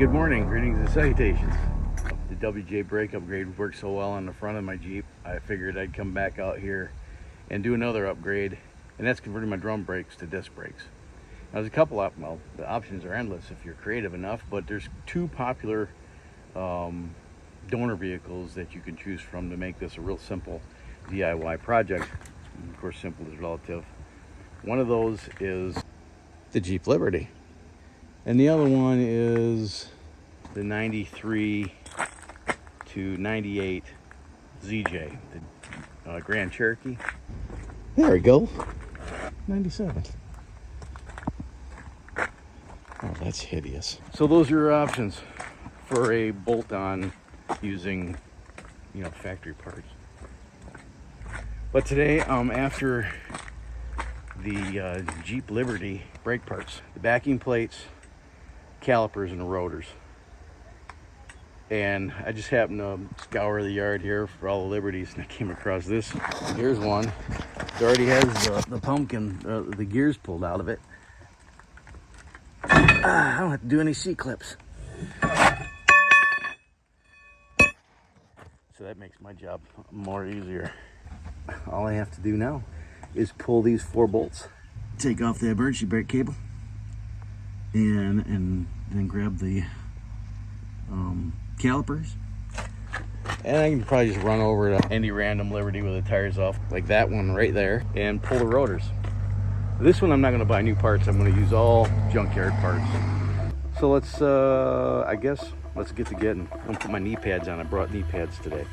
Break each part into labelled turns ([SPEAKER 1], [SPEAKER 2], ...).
[SPEAKER 1] Good morning, greetings and salutations. The WJ brake upgrade worked so well on the front of my Jeep, I figured I'd come back out here and do another upgrade, and that's converting my drum brakes to disc brakes. Now there's a couple of, well, the options are endless if you're creative enough, but there's two popular donor vehicles that you can choose from to make this a real simple DIY project. And of course, simple is relative. One of those is the Jeep Liberty, and the other one is the 93 to 98 ZJ, the Grand Cherokee. There we go, 97. Oh, that's hideous. So those are your options for a bolt-on using, factory parts. But today, after the Jeep Liberty brake parts, the backing plates, calipers, and the rotors. And I just happened to scour the yard here for all the Liberties, and I came across this. Here's one. It already has the pumpkin, the gears pulled out of it. I don't have to do any C-clips. So that makes my job more easier. All I have to do now is pull these 4 bolts, take off the emergency brake cable, and then grab the calipers, and I can probably just run over to any random Liberty with the tires off, like that one right there, and pull the rotors. This one I'm not going to buy new parts. I'm going to use all junkyard parts. So let's I guess let's get to getting. I'm going to put my knee pads on. I brought knee pads today.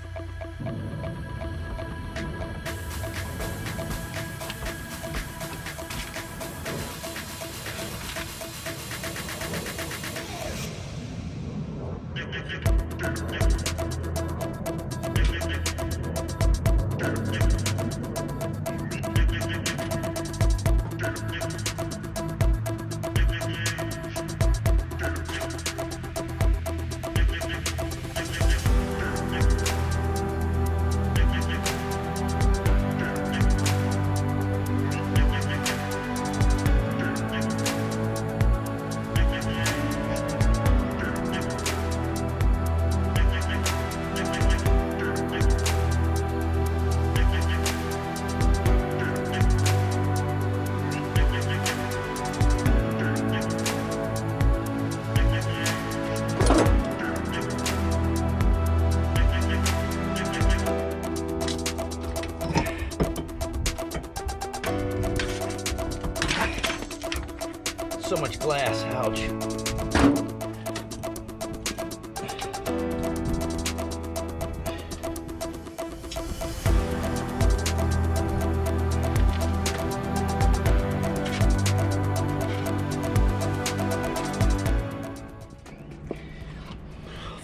[SPEAKER 1] So much glass, ouch.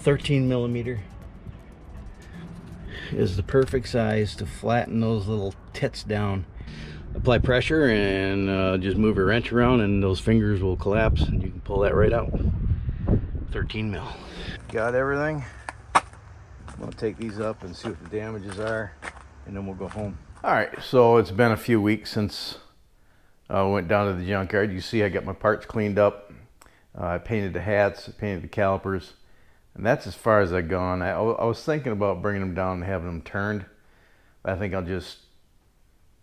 [SPEAKER 1] .13mm is the perfect size to flatten those little tits down. Apply pressure and just move a wrench around and those fingers will collapse and you can pull that right out. 13mm. Got everything. I'm gonna take these up and see what the damages are, and then we'll go home. All right, so it's been a few weeks since I went down to the junkyard. You see I got my parts cleaned up. I painted the hats, I painted the calipers, and that's as far as I've gone. I was thinking about bringing them down and having them turned. I think I'll just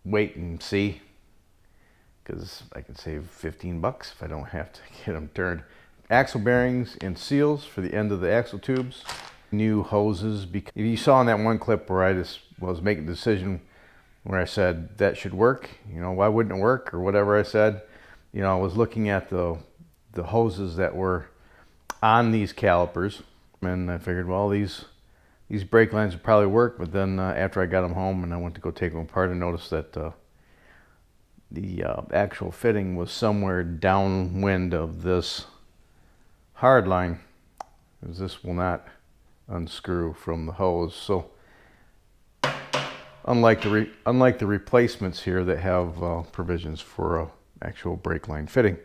[SPEAKER 1] wait and see, because I can save 15 bucks if I don't have to get them turned. Axle bearings and seals for the end of the axle tubes. New hoses, because you saw in that one clip where I just was making a decision where I said that should work, why wouldn't it work, or whatever I said. I was looking at the hoses that were on these calipers, and I figured, well, these brake lines would probably work. But then after I got them home and I went to go take them apart, I noticed that the actual fitting was somewhere downwind of this hard line, because this will not unscrew from the hose. So unlike the replacements here that have provisions for a actual brake line fitting.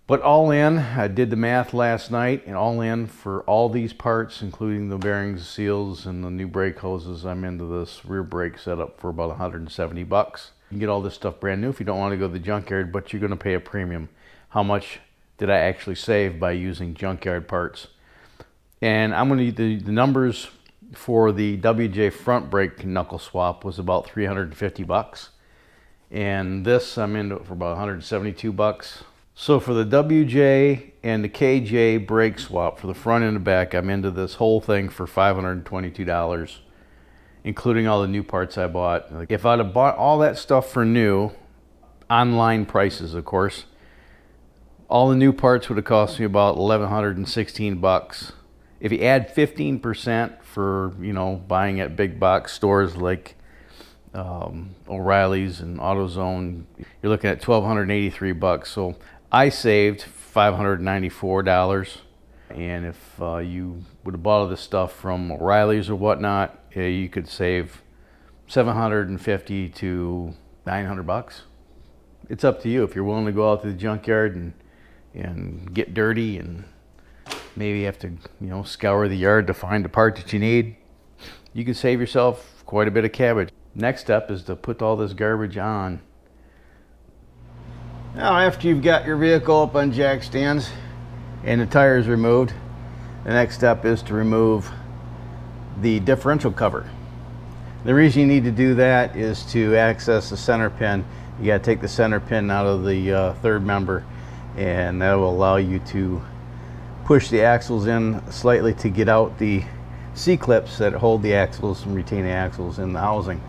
[SPEAKER 1] But all in, I did the math last night, and all in for all these parts, including the bearings, seals, and the new brake hoses, I'm into this rear brake setup for about 170 bucks. You can get all this stuff brand new if you don't want to go to the junkyard, but you're going to pay a premium. How much did I actually save by using junkyard parts? And I'm going to the numbers for the WJ front brake knuckle swap was about 350 bucks. And this I'm into it for about 172 bucks. So for the WJ and the KJ brake swap for the front and the back, I'm into this whole thing for $522, including all the new parts I bought. Like if I'd have bought all that stuff for new, online prices of course, all the new parts would have cost me about 1,116 bucks. If you add 15% for, you know, buying at big box stores like O'Reilly's and AutoZone, you're looking at 1,283 bucks. So I saved $594. And if you would have bought all this stuff from O'Reilly's or whatnot, you could save 750 to 900 bucks. It's up to you. If you're willing to go out to the junkyard and get dirty and maybe have to, you know, scour the yard to find the part that you need, you can save yourself quite a bit of cabbage. Next step is to put all this garbage on. Now after you've got your vehicle up on jack stands and the tires removed, the next step is to remove the differential cover. The reason you need to do that is to access the center pin. You got to take the center pin out of the third member, and that will allow you to push the axles in slightly to get out the C-clips that hold the axles and retain the axles in the housing.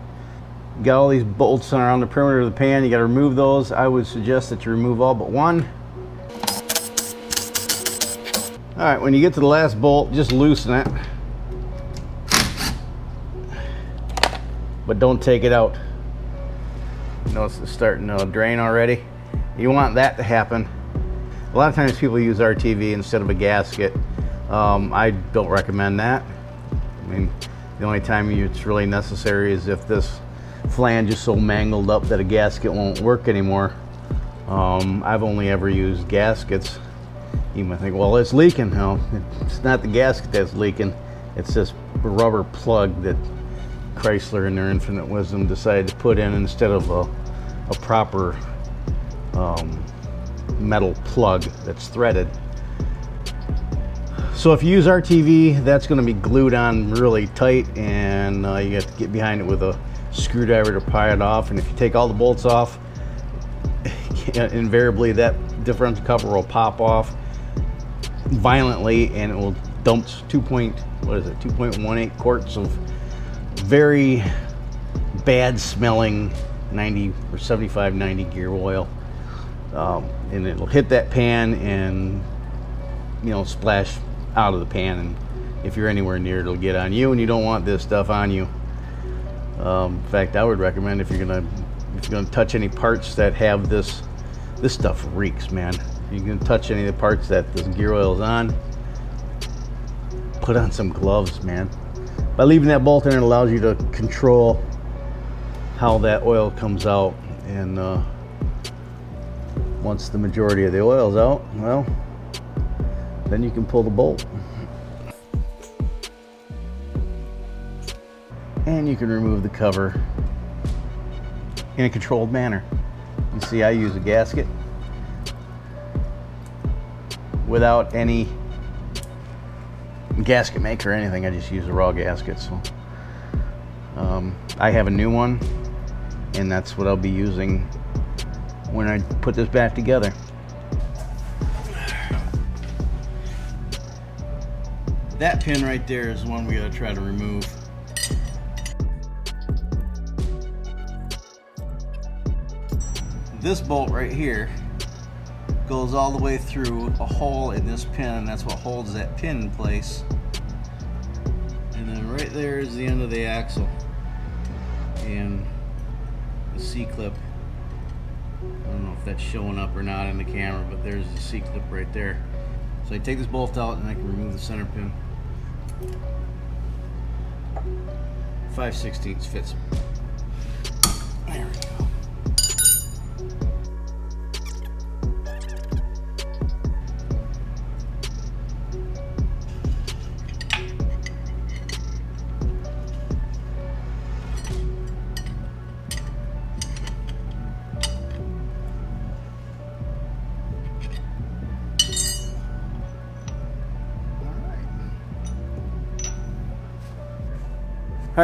[SPEAKER 1] You got all these bolts around the perimeter of the pan. You got to remove those. I would suggest that you remove all but one. All right, when you get to the last bolt, just loosen it, but don't take it out. Notice it's starting to drain already. You want that to happen. A lot of times people use RTV instead of a gasket. I don't recommend that. I mean, the only time it's really necessary is if this flange is so mangled up that a gasket won't work anymore. I've only ever used gaskets. You might think, well, it's leaking. No, it's not the gasket that's leaking. It's this rubber plug that Chrysler in their infinite wisdom decided to put in instead of a proper metal plug that's threaded. So if you use RTV, that's going to be glued on really tight, and you have to get behind it with a screwdriver to pry it off. And if you take all the bolts off, invariably that differential cover will pop off violently, and it will dump 2.18 quarts of very bad smelling 90 or 75 90 gear oil, and it'll hit that pan and, you know, splash out of the pan, and if you're anywhere near it, it'll get on you, and you don't want this stuff on you. In fact, I would recommend if you're gonna touch any parts that have this stuff reeks, man. If you can touch any of the parts that this gear oil is on, put on some gloves, man. By leaving that bolt in, it allows you to control how that oil comes out, and once the majority of the oil's out, well, then you can pull the bolt. And you can remove the cover in a controlled manner. You see, I use a gasket without any gasket maker or anything. I just use a raw gasket. So I have a new one, and that's what I'll be using when I put this back together. That pin right there is the one we gotta try to remove. This bolt right here goes all the way through a hole in this pin, and that's what holds that pin in place. And then right there is the end of the axle and the C-clip. I don't know if that's showing up or not in the camera, but there's the C-clip right there. So I take this bolt out and I can remove the center pin. 5/16 fits. There we go.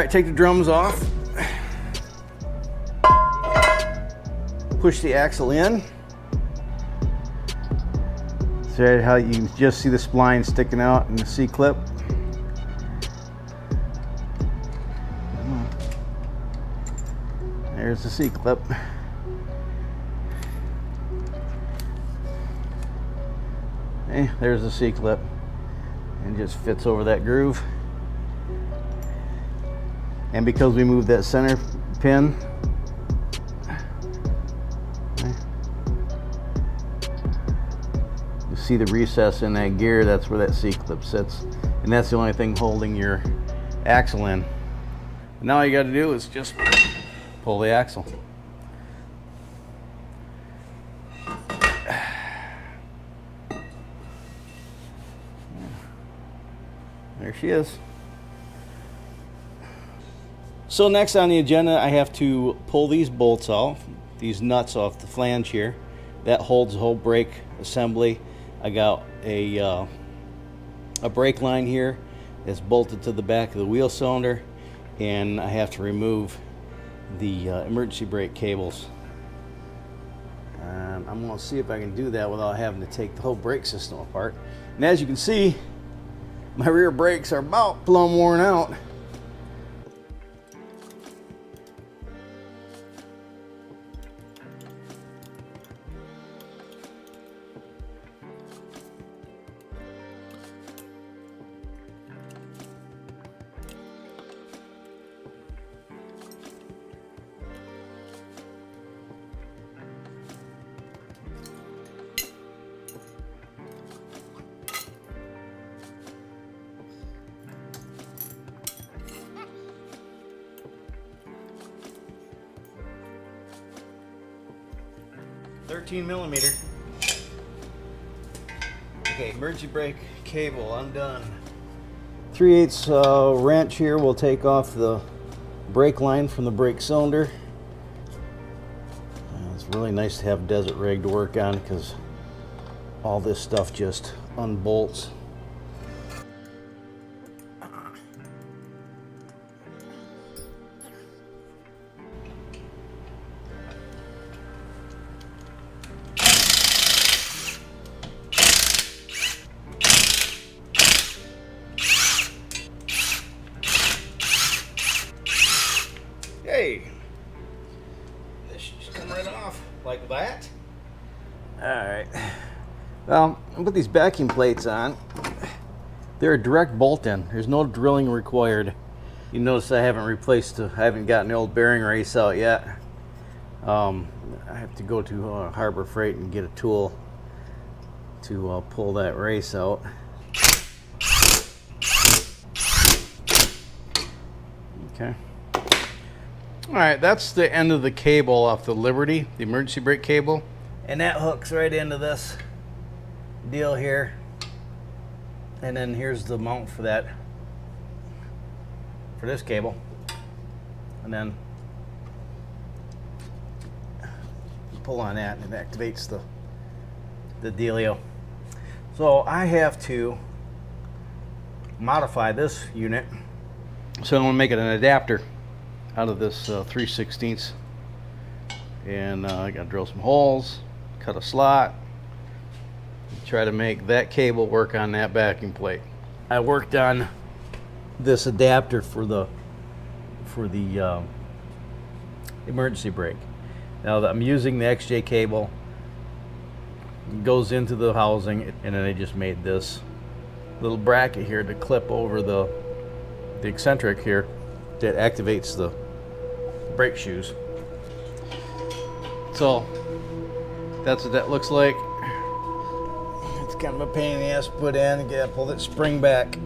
[SPEAKER 1] right, take the drums off. Push the axle in. See how you can just see the spline sticking out in the C-clip? There's the C-clip. Okay, there's the C-clip. And just fits over that groove. And because we moved that center pin, you see the recess in that gear, that's where that C-clip sits. And that's the only thing holding your axle in. Now all you got to do is just pull the axle. There she is. So next on the agenda, I have to pull these bolts off, these nuts off the flange here. That holds the whole brake assembly. I got a brake line here that's bolted to the back of the wheel cylinder, and I have to remove the emergency brake cables. And I'm going to see if I can do that without having to take the whole brake system apart. And as you can see, my rear brakes are about plumb worn out. $13mm. Okay, emergency brake cable undone. 3/8 wrench here will take off the brake line from the brake cylinder. It's really nice to have a desert rig to work on because all this stuff just unbolts. Hey, this should just come right off like that. All right. Well, I'll put these backing plates on. They're a direct bolt in. There's no drilling required. You notice I haven't gotten the old bearing race out yet. I have to go to Harbor Freight and get a tool to pull that race out. Okay. All right, that's the end of the cable off the Liberty, the emergency brake cable. And that hooks right into this deal here. And then here's the mount for that, for this cable. And then you pull on that and it activates the dealio. So I have to modify this unit. So I'm gonna make it an adapter out of this 3/16, and I gotta drill some holes, cut a slot, try to make that cable work on that backing plate. I worked on this adapter for the emergency brake. Now that I'm using the XJ cable, it goes into the housing, and then I just made this little bracket here to clip over the eccentric here that activates the brake shoes. So that's what that looks like. It's kind of a pain in the ass to put in. You gotta pull that spring back. You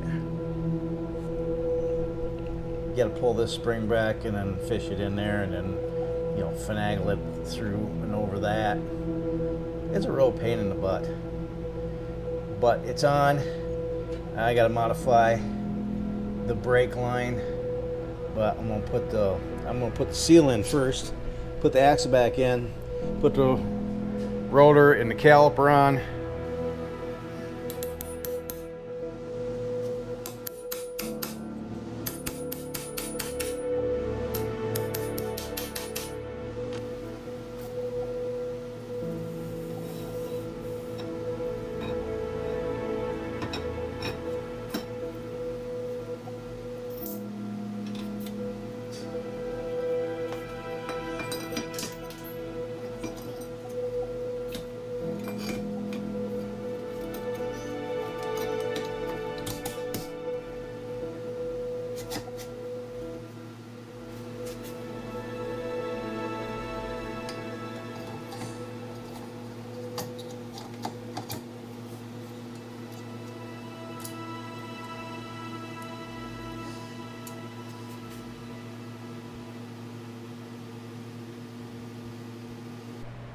[SPEAKER 1] gotta pull this spring back and then fish it in there, and then, you know, finagle it through and over that. It's a real pain in the butt, but it's on. I gotta modify the brake line, but I'm gonna put the seal in first, put the axle back in, put the rotor and the caliper on.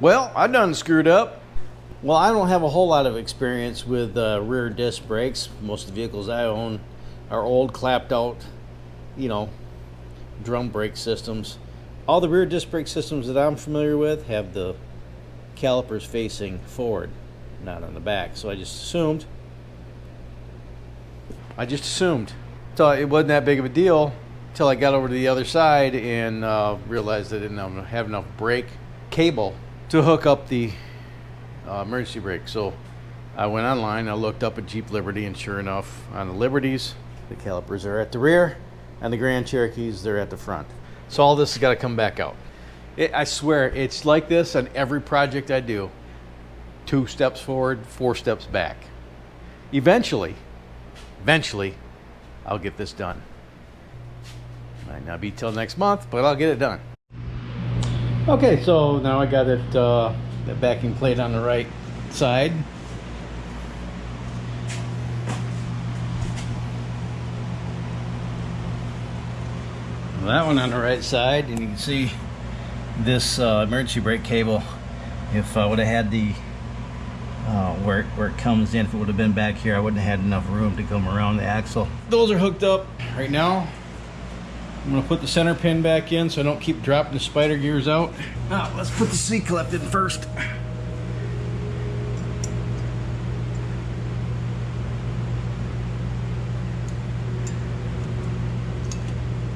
[SPEAKER 1] Well, I done screwed up. Well, I don't have a whole lot of experience with rear disc brakes. Most of the vehicles I own are old, clapped out, you know, drum brake systems. All the rear disc brake systems that I'm familiar with have the calipers facing forward, not on the back. So I just assumed. So it wasn't that big of a deal until I got over to the other side and realized I didn't have enough brake cable to hook up the emergency brake. So I went online, I looked up at Jeep Liberty, and sure enough, on the Liberties, the calipers are at the rear, and the Grand Cherokees, they're at the front. So all this has got to come back out. I swear, it's like this on every project I do. 2 steps forward, 4 steps back. Eventually, I'll get this done. Might not be till next month, but I'll get it done. Okay, so now I got it, the backing plate on the right side. That one on the right side, and you can see this emergency brake cable. If I would have had the where it comes in, if it would have been back here, I wouldn't have had enough room to come around the axle. Those are hooked up right now. I'm going to put the center pin back in so I don't keep dropping the spider gears out. Now let's put the C-clip in first.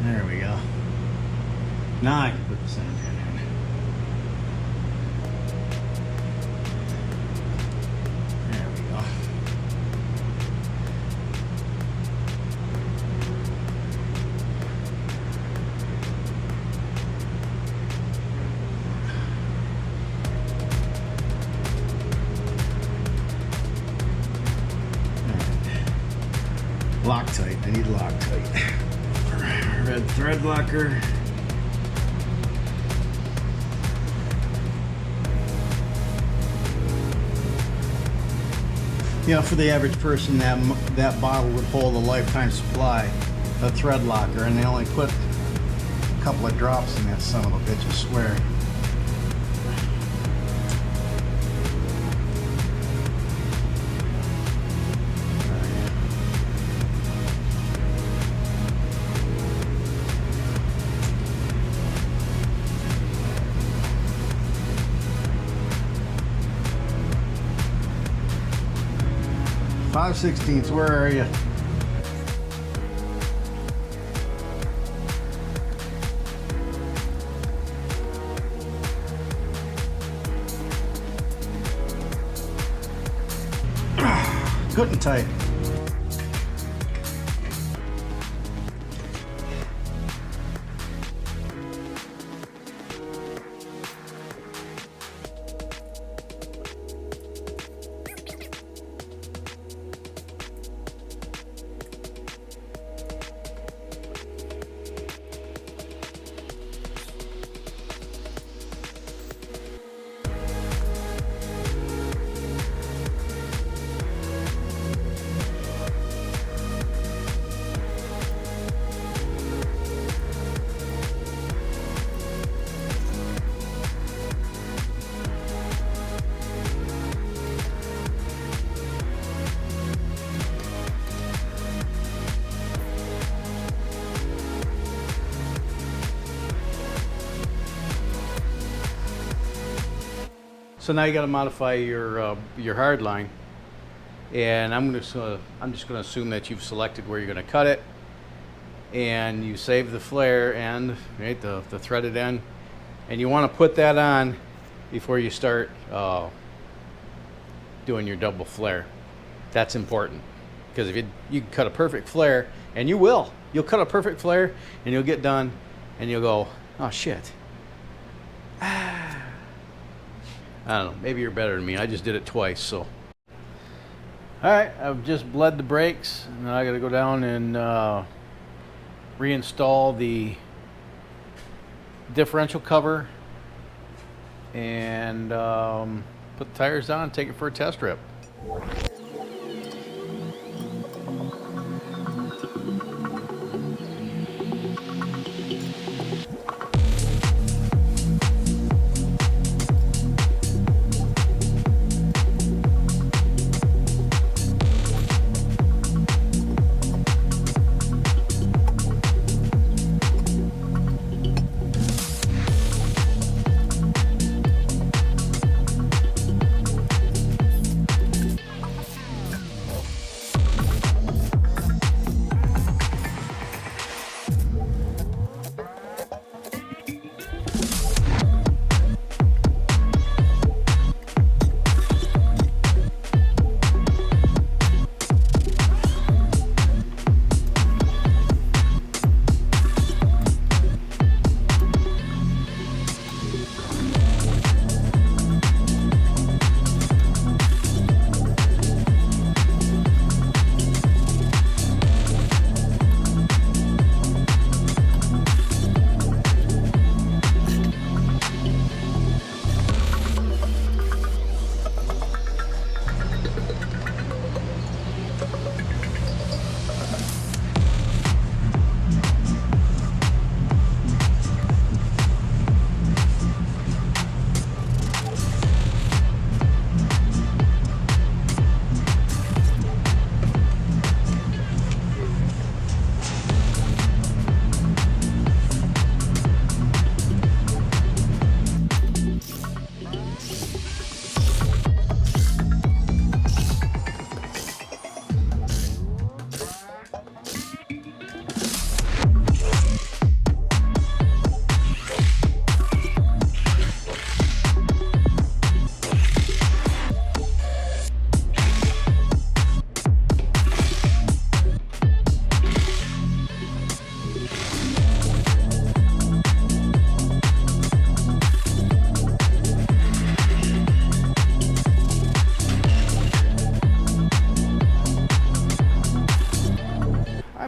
[SPEAKER 1] There we go. Now I can put the center pin in. There we go. Loctite. I need Loctite. Red thread locker. You know, for the average person, that bottle would hold a lifetime supply of thread locker, and they only put a couple of drops in that son of a bitch, I swear. Five 16ths, where are you? Good and tight. So now you got to modify your hard line, and I'm just going to assume that you've selected where you're going to cut it, and you save the flare end, right, the threaded end, and you want to put that on before you start doing your double flare. That's important, because if you can cut a perfect flare, and you'll cut a perfect flare, and you'll get done, and you'll go, oh shit. I don't know, maybe you're better than me. I just did it twice, so. All right, I've just bled the brakes, and now I gotta go down and reinstall the differential cover and put the tires on and take it for a test rip.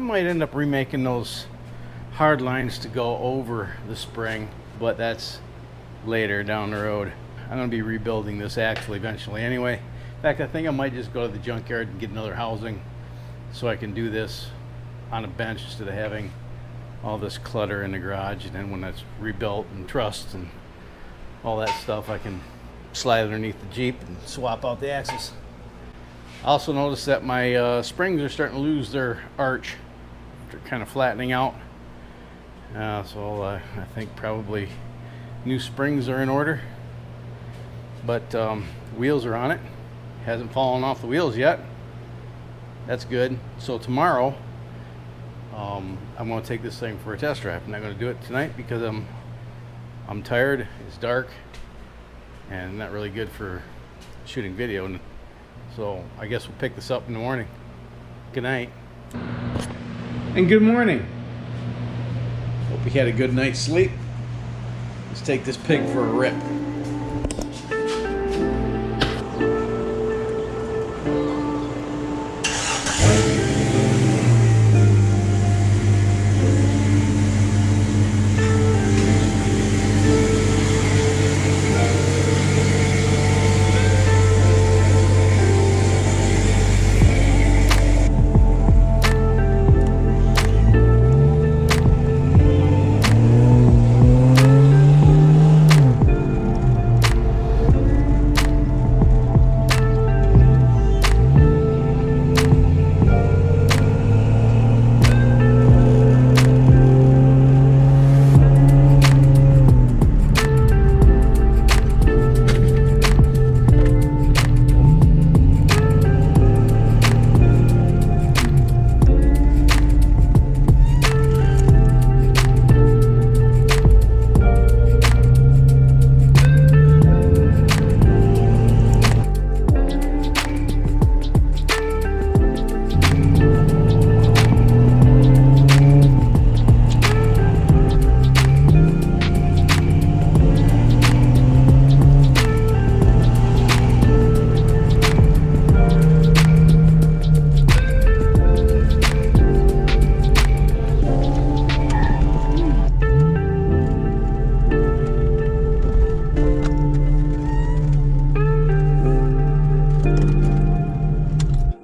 [SPEAKER 1] might end up remaking those hard lines to go over the spring, but that's later down the road. I'm going to be rebuilding this axle eventually anyway. In fact, I think I might just go to the junkyard and get another housing so I can do this on a bench instead of having all this clutter in the garage. And then when that's rebuilt and trussed and all that stuff, I can slide underneath the Jeep and swap out the axles. I also noticed that my springs are starting to lose their arch. They're kind of flattening out. So I think probably new springs are in order. But wheels are on it. Hasn't fallen off the wheels yet. That's good. So tomorrow, I'm going to take this thing for a test drive. I'm not going to do it tonight because I'm tired. It's dark and not really good for shooting video. So I guess we'll pick this up in the morning. Good night. And good morning. Hope you had a good night's sleep. Let's take this pig for a rip.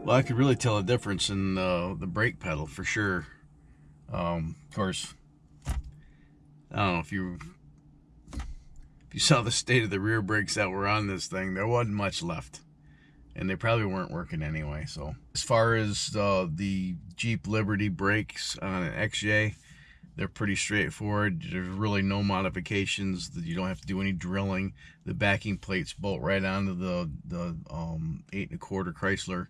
[SPEAKER 1] Well, I could really tell a difference in the brake pedal for sure. Of course, I don't know if you saw the state of the rear brakes that were on this thing. There wasn't much left, and they probably weren't working anyway. So as far as the Jeep Liberty brakes on an XJ, they're pretty straightforward. There's really no modifications. You don't have to do any drilling. The backing plates bolt right onto the 8 1/4 Chrysler,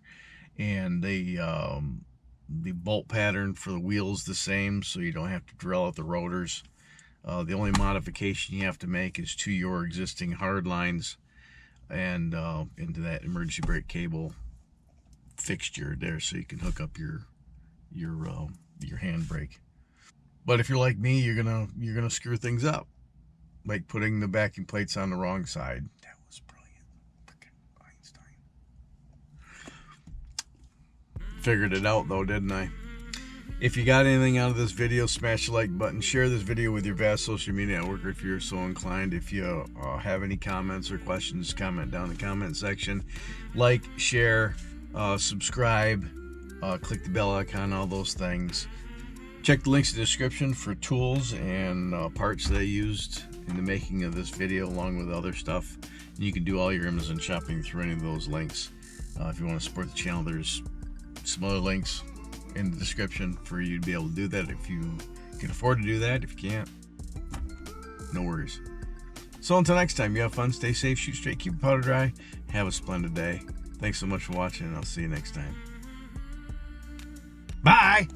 [SPEAKER 1] and the bolt pattern for the wheels the same, so you don't have to drill out the rotors. The only modification you have to make is to your existing hard lines and into that emergency brake cable fixture there, so you can hook up your handbrake. But if you're like me, you're gonna screw things up, like putting the backing plates on the wrong side. That was brilliant. Frickin' Einstein. Figured it out though, didn't I? If you got anything out of this video, smash the like button. Share this video with your vast social media network if you're so inclined. If you have any comments or questions, comment down in the comment section. Like, share, subscribe, click the bell icon, all those things. Check the links in the description for tools and parts that I used in the making of this video, along with other stuff. And you can do all your Amazon shopping through any of those links. If you want to support the channel, there's some other links in the description for you to be able to do that if you can afford to do that. If you can't, no worries. So until next time, you have fun, stay safe, shoot straight, keep the powder dry, have a splendid day. Thanks so much for watching, and I'll see you next time. Bye!